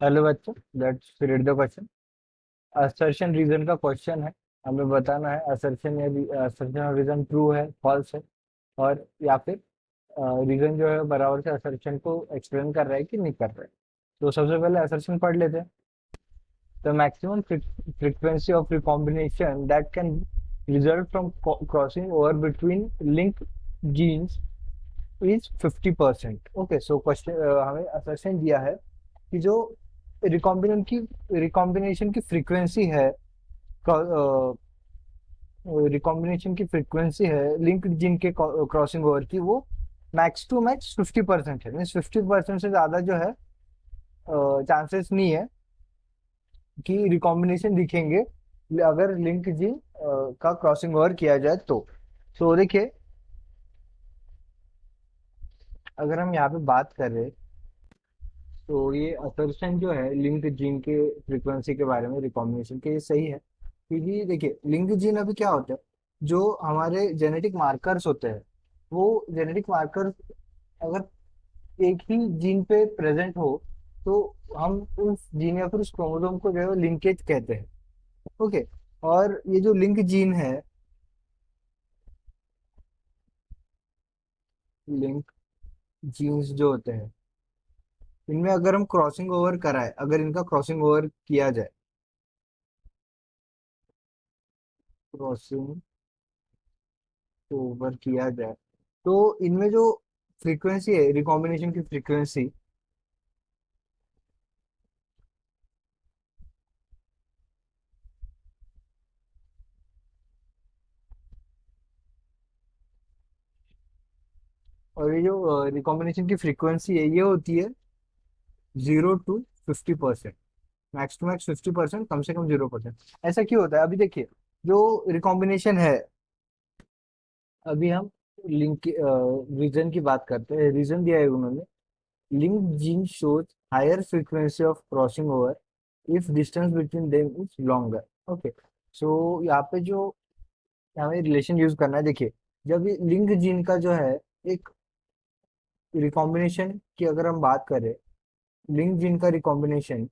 Hello बच्चों, let's read the question. Assertion reason का question है। हमें बताना है असर्शन या असर्शन और रीजन ट्रू है, फॉल्स है, और या फिर रीजन जो है बराबर से असर्शन को एक्सप्लेन कर रहा है कि नहीं कर रहा है। तो सबसे पहले असर्शन पढ़ लेते हैं। The maximum frequency of recombination that can result from crossing over between link genes is 50%। Okay, so question हमें असर्शन दिया है कि जो रिकॉम्बिनेशन की फ्रीक्वेंसी है, रिकॉम्बिनेशन की फ्रीक्वेंसी है लिंक जिनके क्रॉसिंग ओवर की, वो मैक्स टू मैक्स 50% है। मीन्स 50% से ज्यादा जो है चांसेस नहीं है कि रिकॉम्बिनेशन दिखेंगे अगर लिंक जिन का क्रॉसिंग ओवर किया जाए तो देखिए, अगर हम यहाँ पे बात करें तो ये असर्शन जो है लिंक जीन के फ्रीक्वेंसी के बारे में रिकॉम्बिनेशन के, ये सही है। क्योंकि देखिए, लिंक जीन अभी क्या होता है, जो हमारे जेनेटिक मार्कर्स होते हैं, वो जेनेटिक मार्कर्स अगर एक ही जीन पे प्रेजेंट हो तो हम उस जीन या फिर उस क्रोमोसोम को जो है लिंकेज कहते हैं। ओके, और ये जो लिंक जीन है, लिंक जीन्स जो होते हैं, इनमें अगर हम क्रॉसिंग ओवर कराए, अगर इनका क्रॉसिंग ओवर किया जाए, क्रॉसिंग ओवर किया जाए, तो इनमें जो फ्रीक्वेंसी है, रिकॉम्बिनेशन की फ्रीक्वेंसी, और ये जो रिकॉम्बिनेशन की फ्रीक्वेंसी है, ये होती है 0 to 50%। मैक्स टू मैक्स 50%, कम से कम 0%। ऐसा क्यों होता है? अभी देखिए, जो रिकॉम्बिनेशन है, अभी हम लिंक रीजन की बात करते हैं। रीजन दिया है उन्होंने, link gene shows higher frequency of crossing over if distance between them is longer. Okay, so यहाँ पे जो हमें रिलेशन यूज करना है, देखिए, जब ये लिंक जीन का जो है एक रिकॉम्बिनेशन की अगर हम बात करें, लिंक जीन का रिकॉम्बिनेशन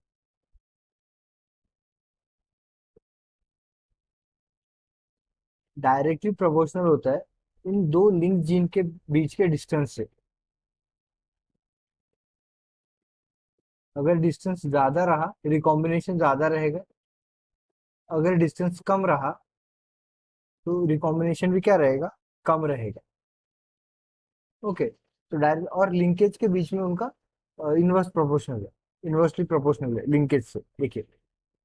डायरेक्टली प्रोपोर्शनल होता है इन दो लिंक जीन के बीच के डिस्टेंस से। अगर डिस्टेंस ज्यादा रहा, रिकॉम्बिनेशन ज्यादा रहेगा। अगर डिस्टेंस कम रहा तो रिकॉम्बिनेशन भी क्या रहेगा? कम रहेगा। ओके, तो डायरेक्ट और लिंकेज के बीच में उनका इनवर्स प्रोपोर्शनल है, इनवर्सली प्रोपोर्शनल है लिंकेज से। देखिए,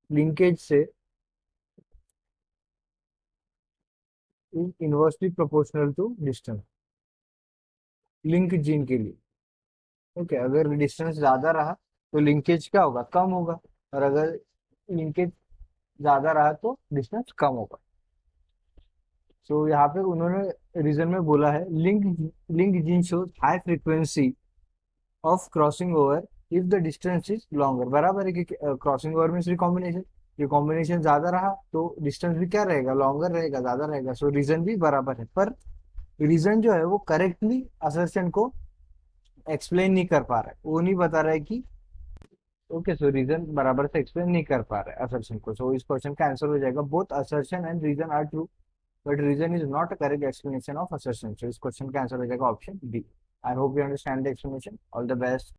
लिंकेज से inversely proportional to distance, link gene के लिए। ओके, अगर डिस्टेंस ज्यादा रहा तो लिंकेज क्या होगा? कम होगा। और अगर लिंकेज ज्यादा रहा तो डिस्टेंस कम होगा। सो यहाँ पे उन्होंने रीजन में बोला है, link link gene shows high frequency of crossing over if the distance is longer. बराबर है कि crossing over means recombination, recombination ज्यादा रहा तो डिस्टेंस भी क्या रहेगा? लॉन्गर रहेगा, ज्यादा रहेगा। सो रीजन भी बराबर है, पर रीजन जो है वो करेक्टली असर्शन को एक्सप्लेन नहीं कर पा रहा है। वो नहीं बता रहा है कि ओके, सो रीजन बराबर से एक्सप्लेन नहीं कर पा रहा है असर्शन को। सो इस क्वेश्चन का आंसर हो जाएगा both assertion and reason are true, but reason is not a correct explanation of assertion. So इस क्वेश्चन का आंसर हो जाएगा option B. I hope you understand the explanation. All the best.